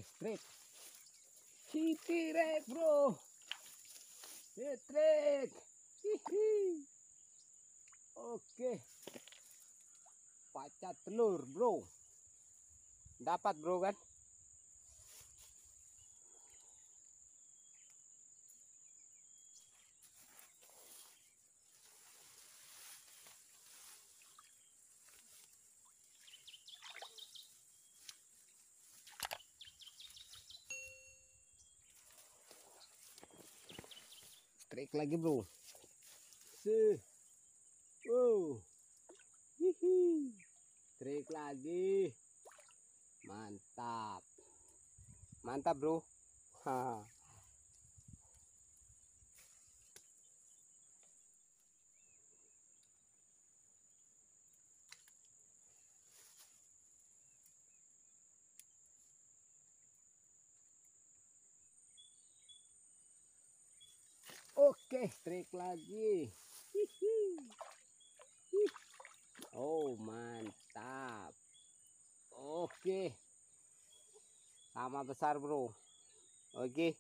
straight. Straight, bro. Straight. Hihi. Oke. Pacat telur, bro. Dapat, bro, kan? Strike lagi, bro. Hihi. Strike lagi. Mantap. Mantap, bro. Ha. Oke, strike lagi. Hihi. Oh, mantap. Oke. Sama besar, bro. Oke.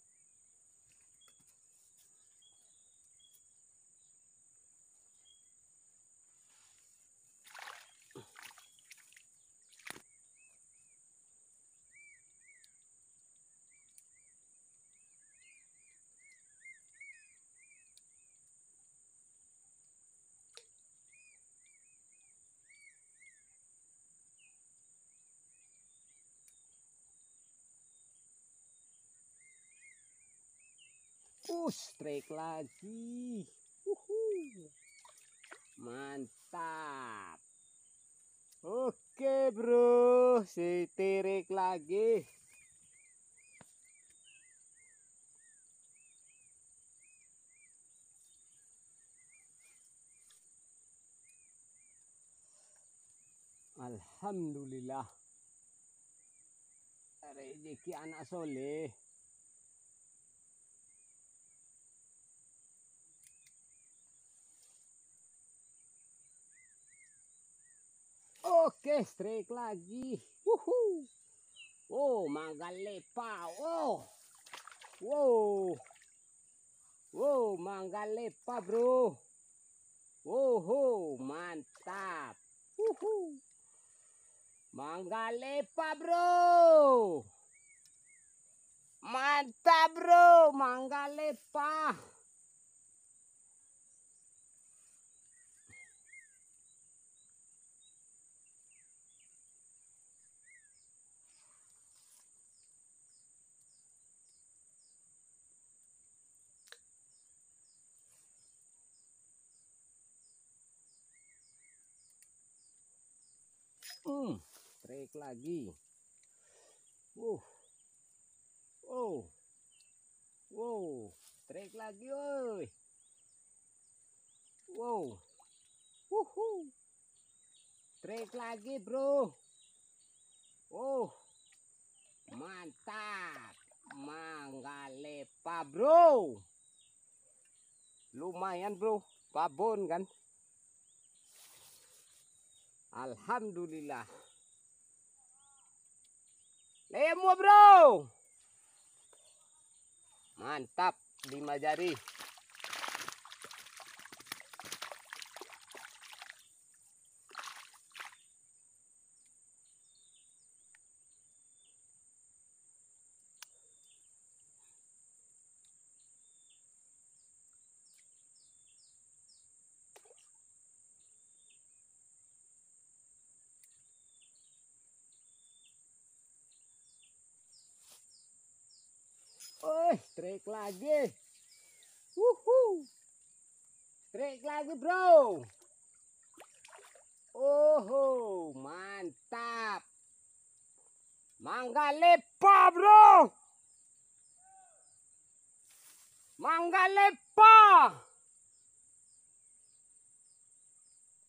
Strike lagi. Mantap. Oke, bro. Strike lagi. Alhamdulillah. Rezeki anak soleh. Oke, strike lagi. Oh, mangga lepa. Wow, mangga lepa, bro. Mantap. Mangga lepa, bro. Mantap, bro. Mangga lepa. Strike lagi. Strike lagi, oi. Strike lagi, bro. Mantap. Mangga lepa, bro. Lumayan, bro. Babon kan? Alhamdulillah. Lemu, bro. Mantap, 5 jari. Strike lagi. Strike lagi, bro. Mantap. Mangga lepa, bro. Mangga lepa.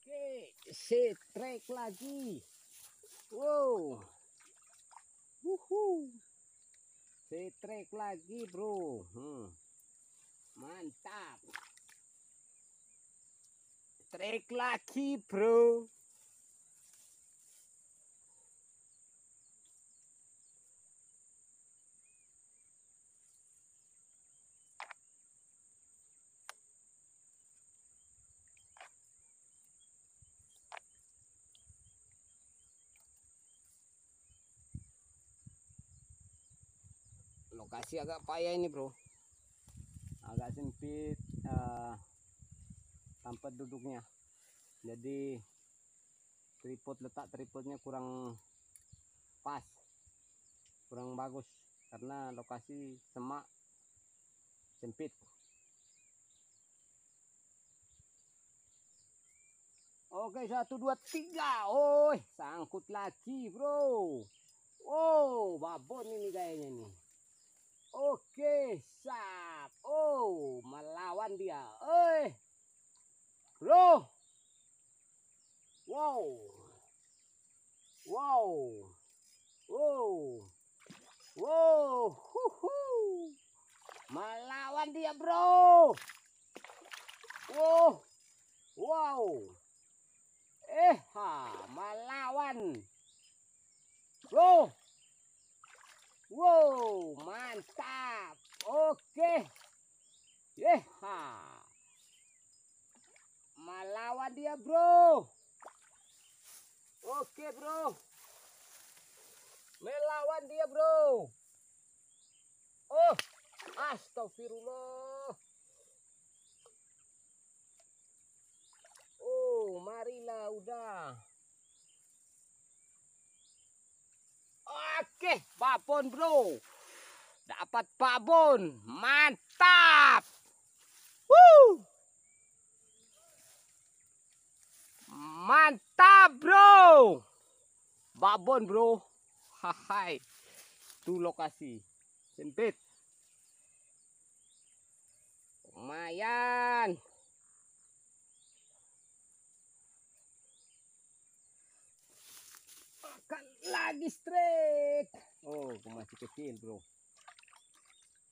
Oke, strike lagi. Strike lagi, bro. Mantap. Strike lagi, bro. lokasi agak payah ini bro, agak sempit tempat duduknya, jadi letak tripodnya kurang pas, kurang bagus karena lokasi semak sempit. Oke, 1 2 3. Oh, sangkut lagi bro. Oh, babon ini kayaknya nih. Oke, sap. Oh, melawan dia. Bro. Wow. Wow. Wow. Wow. Melawan dia bro. Wow. Wow. Melawan bro. Wow, mantap. Oke. Melawan dia bro. Oke bro, melawan dia bro. Oh, astagfirullah. Oh, marilah udah. Oke, babon bro. Dapat babon. Mantap. Woo. Mantap bro. Babon bro. Hai. Tuh lokasi. Sempit. Lumayan. Makan lagi strike. Oh, masih kecil bro.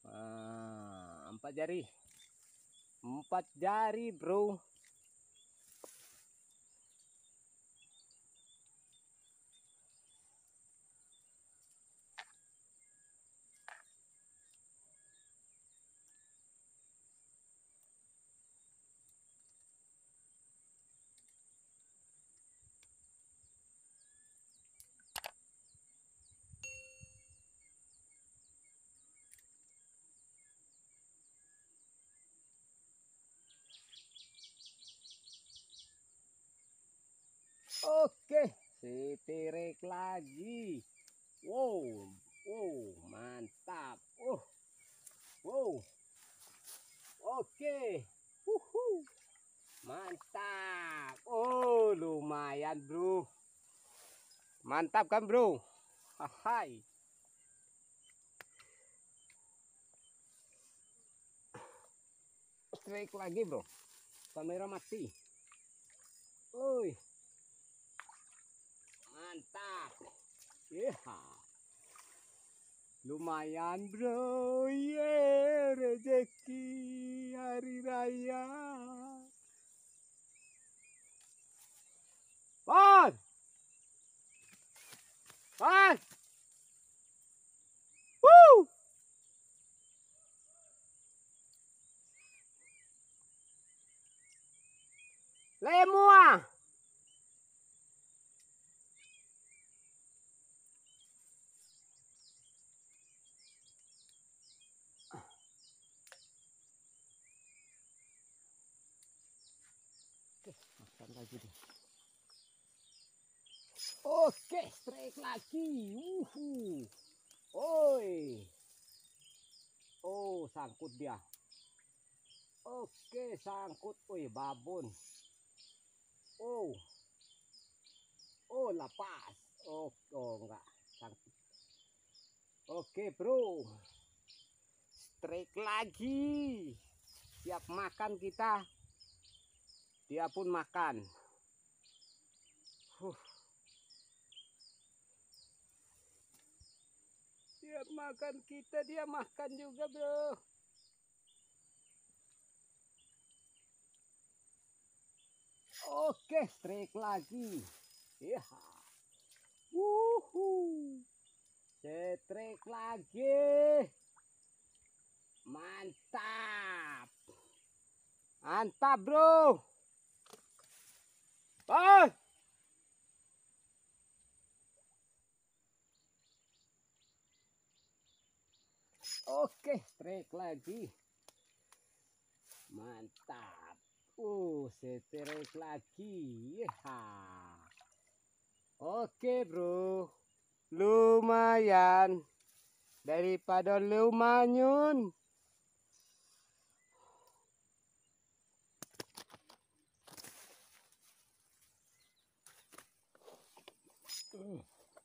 4 jari. 4 jari bro. Oke, setirik lagi. Wow, mantap. Wow. Oke. Mantap. Oh, lumayan, bro. Mantap kan, bro? Hai. Strike lagi, bro. Kamera mati. Oi. Mantap. Lumayan bro, rezeki hari raya. Bos, bos, woo, lemua. Makan lagi deh. Oke, strike lagi. Oi. Oh, sangkut dia. Oke, sangkut. Babon. Oh, lepas. Oh, enggak. Sangkut. Oke, bro. Strike lagi. Siap makan kita. Dia pun makan. Siap makan kita, dia makan juga, bro. Oke, strike lagi. Strike lagi. Mantap. Mantap, bro. Bos. Oke, strike lagi. Mantap. Strike lagi. Ha. Oke, bro. Lumayan. Daripada lumayan.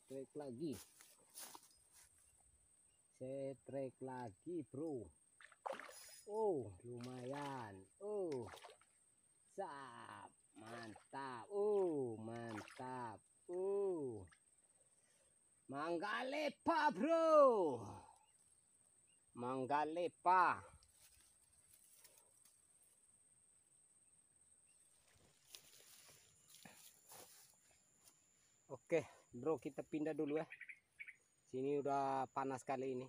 Strike lagi. Strike lagi, bro. Oh, lumayan. Oh. Sap. Mantap. Oh, mantap. Oh. Manggalepa, bro. Manggalepa. Oke, bro, kita pindah dulu ya. Sini udah panas kali ini.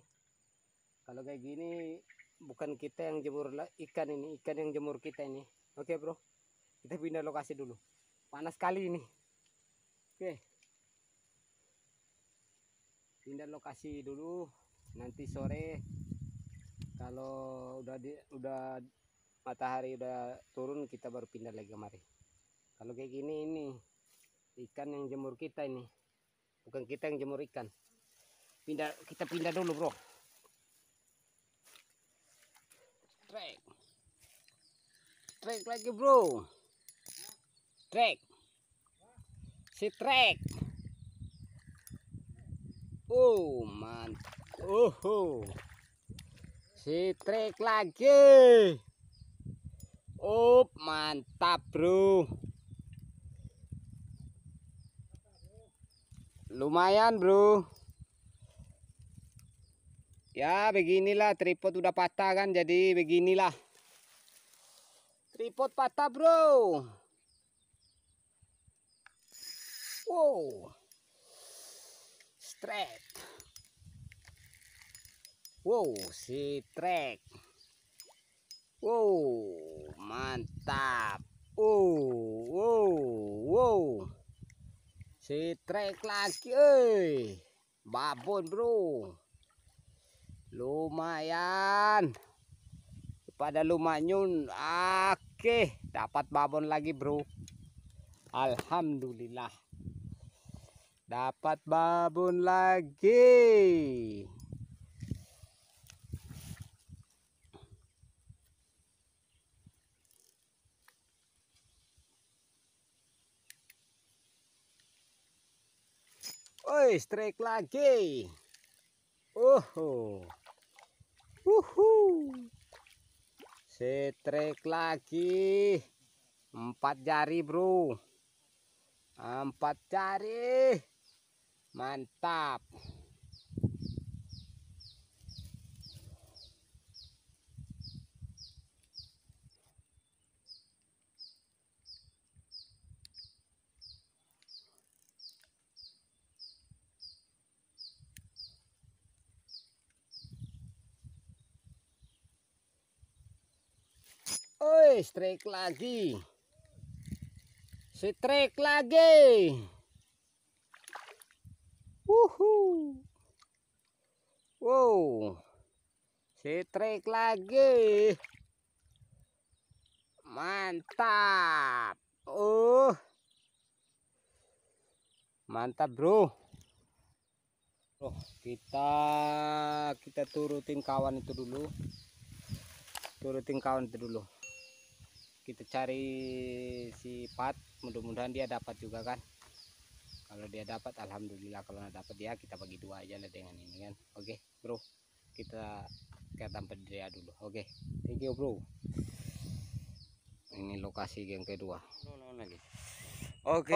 Kalau kayak gini bukan kita yang jemur ikan ini, ikan yang jemur kita ini. Oke, bro. Kita pindah lokasi dulu. Panas kali ini. Oke. Pindah lokasi dulu. Nanti sore kalau udah matahari udah turun kita baru pindah lagi kemari. Kalau kayak gini ini ikan yang jemur kita ini. Bukan kita yang jemur ikan. Kita pindah dulu, bro. Trek lagi, bro. Trek. Si trek. Oh, mantap. Oh. Si trek lagi. Oh, mantap, bro. Lumayan, bro. Ya beginilah, tripod udah patah kan, jadi beginilah. Tripod patah, bro. Wow. Strike. Wow, si trek. Wow, mantap. Wow. Si trek lagi, babon, bro. Lumayan. Pada lumayan. Oke, dapat babon lagi, bro. Alhamdulillah. Dapat babon lagi. Oi, strike lagi. Strike lagi. 4 jari, bro. 4 jari. Mantap. Oi, strike lagi. Strike lagi. Wow. Strike lagi. Mantap. Mantap, bro. Kita turutin kawan itu dulu. Kita cari si Pat, mudah-mudahan dia dapat juga kan. Kalau dia dapat alhamdulillah, kalau nggak dapat ya kita bagi 2 aja lah dengan ini kan. Oke, bro. Kita ke tempat dia dulu. Oke. Thank you, bro. Ini lokasi yang kedua. Oke,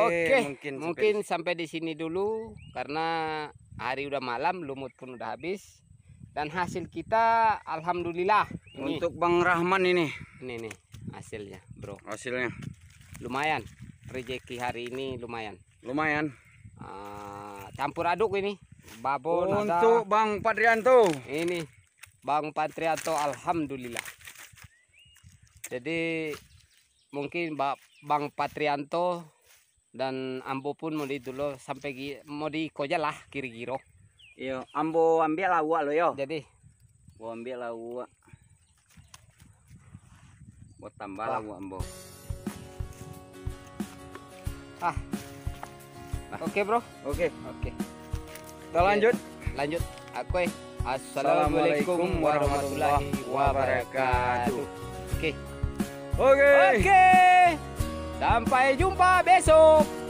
mungkin sampai di sini dulu karena hari udah malam, lumut pun udah habis. Dan hasil kita alhamdulillah. Untuk Bang Rahman ini nih hasilnya, bro. Hasilnya lumayan. Rezeki hari ini lumayan. Campur aduk ini. Babon untuk Bang Patrianto. Ini Bang Patrianto, alhamdulillah. Jadi mungkin Bang Patrianto dan Ambo pun mau di dulu sampai mau di koja lah kiri-kiro. Iya, Ambo ambil awak lo yo. Jadi Gua ambil lah gua. Gua tambah lah gua ambo. Oke bro. Oke, Oke. kita lanjut. Lanjut. Aku Assalamualaikum warahmatullahi wabarakatuh. Oke. Oke. Oke. Sampai jumpa besok.